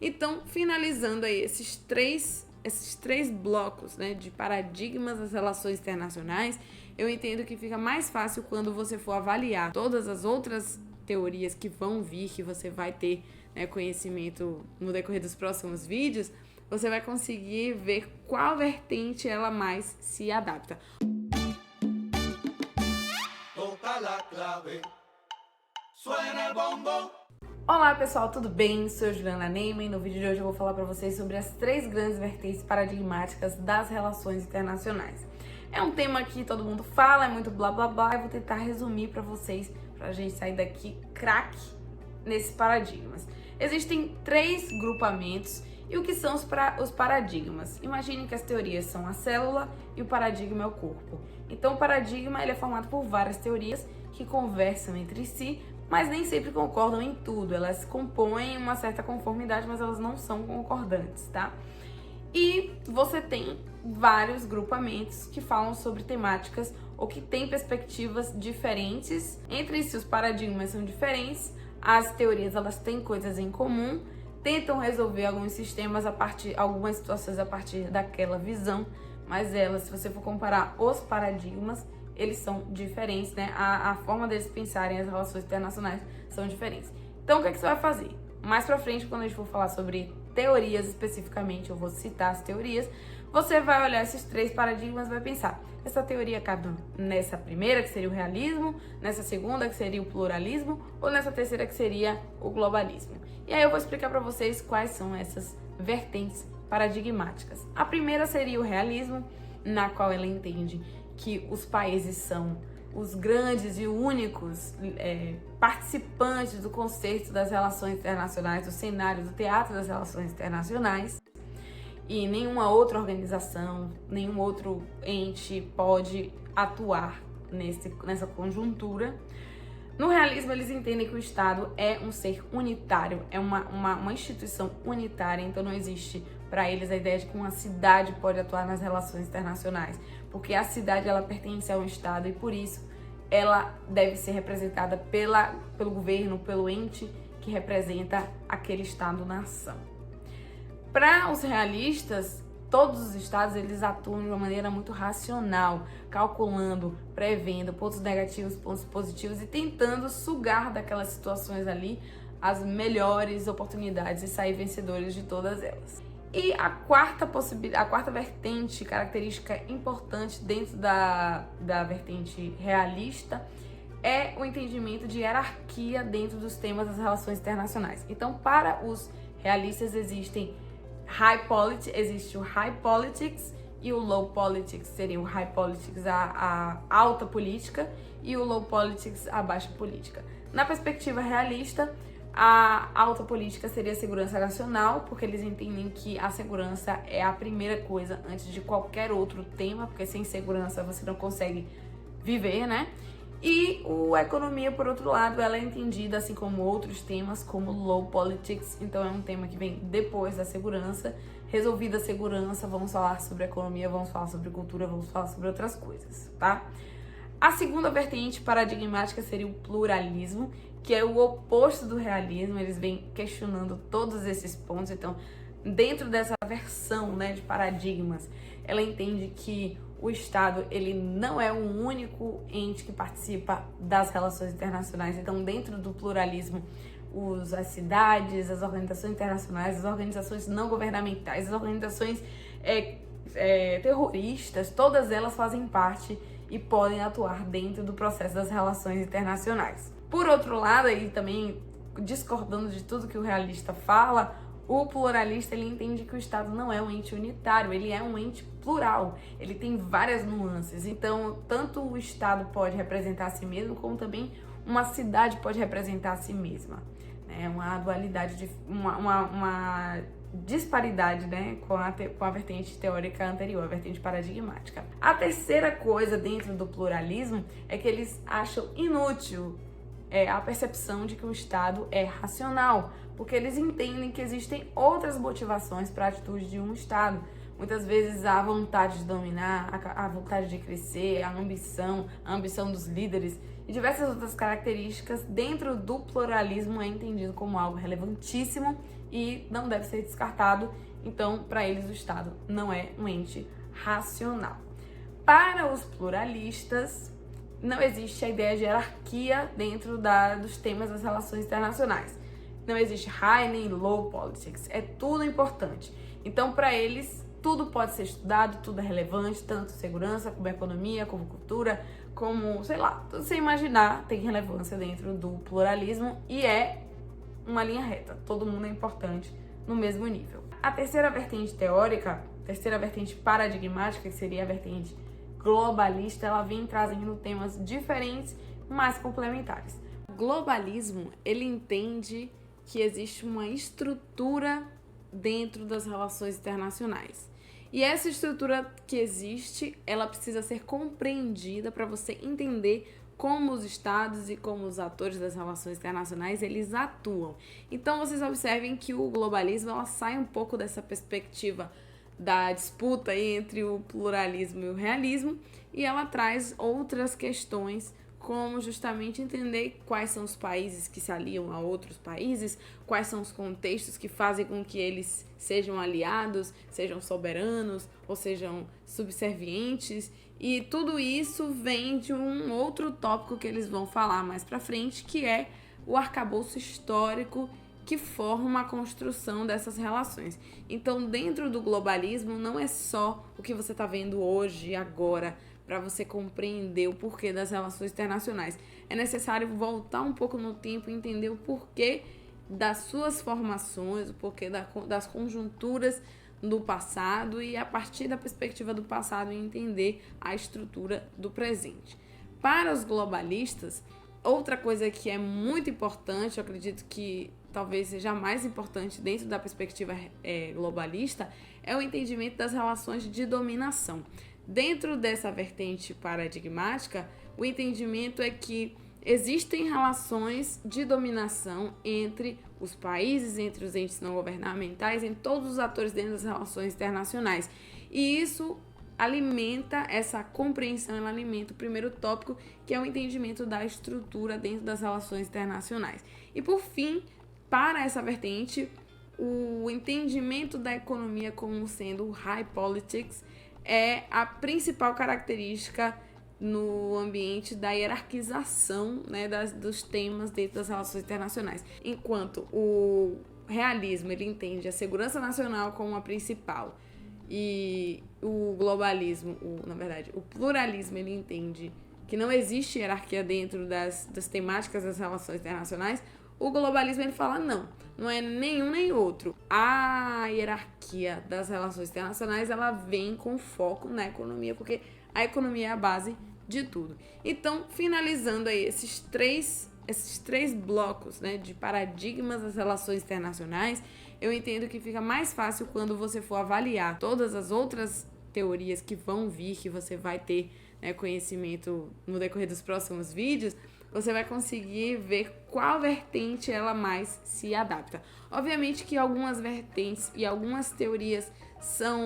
Então, finalizando aí esses três blocos, né, de paradigmas das relações internacionais, eu entendo que fica mais fácil quando você for avaliar todas as outras teorias que vão vir, que você vai ter, né, conhecimento no decorrer dos próximos vídeos, você vai conseguir ver qual vertente ela mais se adapta. Olá pessoal, tudo bem? Sou Juliana Neyman e no vídeo de hoje eu vou falar para vocês sobre as 3 grandes vertentes paradigmáticas das relações internacionais. É um tema que todo mundo fala, é muito blá blá blá, eu vou tentar resumir para vocês, pra gente sair daqui craque nesses paradigmas. Existem 3 grupamentos. E o que são os paradigmas? Imagine que as teorias são a célula e o paradigma é o corpo. Então o paradigma ele é formado por várias teorias que conversam entre si, mas nem sempre concordam em tudo. Elas compõem uma certa conformidade, mas elas não são concordantes, tá? E você tem vários grupamentos que falam sobre temáticas ou que têm perspectivas diferentes. Entre si os paradigmas são diferentes, as teorias elas têm coisas em comum, tentam resolver alguns sistemas algumas situações a partir daquela visão, mas elas, se você for comparar os paradigmas, eles são diferentes, né? A forma deles pensarem as relações internacionais são diferentes. Então, o que é que você vai fazer? Mais pra frente, quando a gente for falar sobre teorias especificamente, eu vou citar as teorias, você vai olhar esses 3 paradigmas e vai pensar, essa teoria cabe nessa primeira, que seria o realismo, nessa segunda, que seria o pluralismo, ou nessa terceira, que seria o globalismo. E aí eu vou explicar para vocês quais são essas vertentes paradigmáticas. A primeira seria o realismo, na qual ela entende que os países são os grandes e únicos participantes do conceito das relações internacionais, do cenário, do teatro das relações internacionais, e nenhuma outra organização, nenhum outro ente pode atuar nessa conjuntura. No realismo, eles entendem que o Estado é um ser unitário, é uma instituição unitária, então não existe para eles a ideia de que uma cidade pode atuar nas relações internacionais, porque a cidade ela pertence ao Estado e por isso ela deve ser representada pelo governo, pelo ente que representa aquele Estado-nação. Para os realistas, todos os estados eles atuam de uma maneira muito racional, calculando, prevendo pontos negativos, pontos positivos e tentando sugar daquelas situações ali as melhores oportunidades e sair vencedores de todas elas. E a quarta vertente, característica importante dentro da vertente realista, é o entendimento de hierarquia dentro dos temas das relações internacionais. Então, para os realistas existe o high politics e o low politics. Seria o high politics a alta política e o low politics a baixa política. Na perspectiva realista, a alta política seria a segurança nacional, porque eles entendem que a segurança é a primeira coisa antes de qualquer outro tema, porque sem segurança você não consegue viver, né? E a economia, por outro lado, ela é entendida, assim como outros temas, como low politics. Então é um tema que vem depois da segurança. Resolvida a segurança, vamos falar sobre economia, vamos falar sobre cultura, vamos falar sobre outras coisas, tá? A segunda vertente paradigmática seria o pluralismo, que é o oposto do realismo. Eles vêm questionando todos esses pontos. Então, dentro dessa versão, né, de paradigmas, ela entende que o Estado ele não é o único ente que participa das relações internacionais. Então, dentro do pluralismo, as cidades, as organizações internacionais, as organizações não governamentais, as organizações terroristas, todas elas fazem parte e podem atuar dentro do processo das relações internacionais. Por outro lado, e também discordando de tudo que o realista fala, o pluralista ele entende que o Estado não é um ente unitário, ele é um ente plural, ele tem várias nuances. Então, tanto o Estado pode representar a si mesmo, como também uma cidade pode representar a si mesma. É uma dualidade, uma disparidade, né, com a vertente teórica anterior, a vertente paradigmática. A terceira coisa dentro do pluralismo é que eles acham inútil a percepção de que o Estado é racional, porque eles entendem que existem outras motivações para a atitude de um Estado. Muitas vezes a vontade de dominar, a vontade de crescer, a ambição dos líderes e diversas outras características dentro do pluralismo é entendido como algo relevantíssimo e não deve ser descartado. Então, para eles, o Estado não é um ente racional. Para os pluralistas, não existe a ideia de hierarquia dentro dos temas das relações internacionais. Não existe high nem low politics, é tudo importante. Então, para eles, tudo pode ser estudado, tudo é relevante, tanto segurança, como economia, como cultura, como, sei lá, tudo você imaginar tem relevância dentro do pluralismo e é uma linha reta. Todo mundo é importante no mesmo nível. A terceira vertente teórica, terceira vertente paradigmática, que seria a vertente globalista, ela vem trazendo temas diferentes, mas complementares. O globalismo, ele entende que existe uma estrutura dentro das relações internacionais. E essa estrutura que existe, ela precisa ser compreendida para você entender como os estados e como os atores das relações internacionais, eles atuam. Então, vocês observem que o globalismo, ela sai um pouco dessa perspectiva da disputa entre o pluralismo e o realismo, e ela traz outras questões, como justamente entender quais são os países que se aliam a outros países, quais são os contextos que fazem com que eles sejam aliados, sejam soberanos ou sejam subservientes, e tudo isso vem de um outro tópico que eles vão falar mais pra frente, que é o arcabouço histórico que forma a construção dessas relações. Então, dentro do globalismo, não é só o que você está vendo hoje, agora, para você compreender o porquê das relações internacionais. É necessário voltar um pouco no tempo e entender o porquê das suas formações, o porquê das conjunturas do passado e, a partir da perspectiva do passado, entender a estrutura do presente. Para os globalistas, outra coisa que é muito importante, eu acredito que talvez seja a mais importante dentro da perspectiva globalista, é o entendimento das relações de dominação. Dentro dessa vertente paradigmática, o entendimento é que existem relações de dominação entre os países, entre os entes não governamentais, entre todos os atores dentro das relações internacionais. E isso alimenta essa compreensão, ela alimenta o primeiro tópico, que é o entendimento da estrutura dentro das relações internacionais. E por fim, para essa vertente, o entendimento da economia como sendo o high politics é a principal característica no ambiente da hierarquização, né, dos temas dentro das relações internacionais. Enquanto o realismo, ele entende a segurança nacional como a principal, e o globalismo, o pluralismo, ele entende que não existe hierarquia dentro das temáticas das relações internacionais. O globalismo, ele fala não é nenhum nem outro. A hierarquia das relações internacionais, ela vem com foco na economia, porque a economia é a base de tudo. Então, finalizando aí esses três blocos, né, de paradigmas das relações internacionais, eu entendo que fica mais fácil quando você for avaliar todas as outras teorias que vão vir, que você vai ter, né, conhecimento no decorrer dos próximos vídeos. Você vai conseguir ver qual vertente ela mais se adapta. Obviamente que algumas vertentes e algumas teorias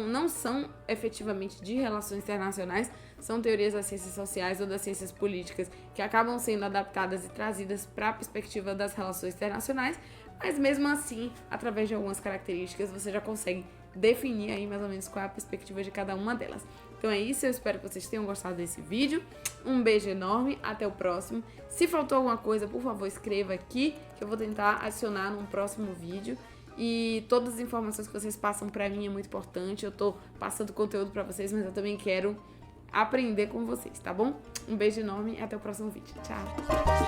não são efetivamente de relações internacionais, são teorias das ciências sociais ou das ciências políticas que acabam sendo adaptadas e trazidas para a perspectiva das relações internacionais, mas mesmo assim, através de algumas características, você já consegue definir aí mais ou menos qual é a perspectiva de cada uma delas. Então é isso, eu espero que vocês tenham gostado desse vídeo. Um beijo enorme, até o próximo. Se faltou alguma coisa, por favor, escreva aqui, que eu vou tentar adicionar num próximo vídeo. E todas as informações que vocês passam pra mim é muito importante. Eu tô passando conteúdo pra vocês, mas eu também quero aprender com vocês, tá bom? Um beijo enorme e até o próximo vídeo. Tchau!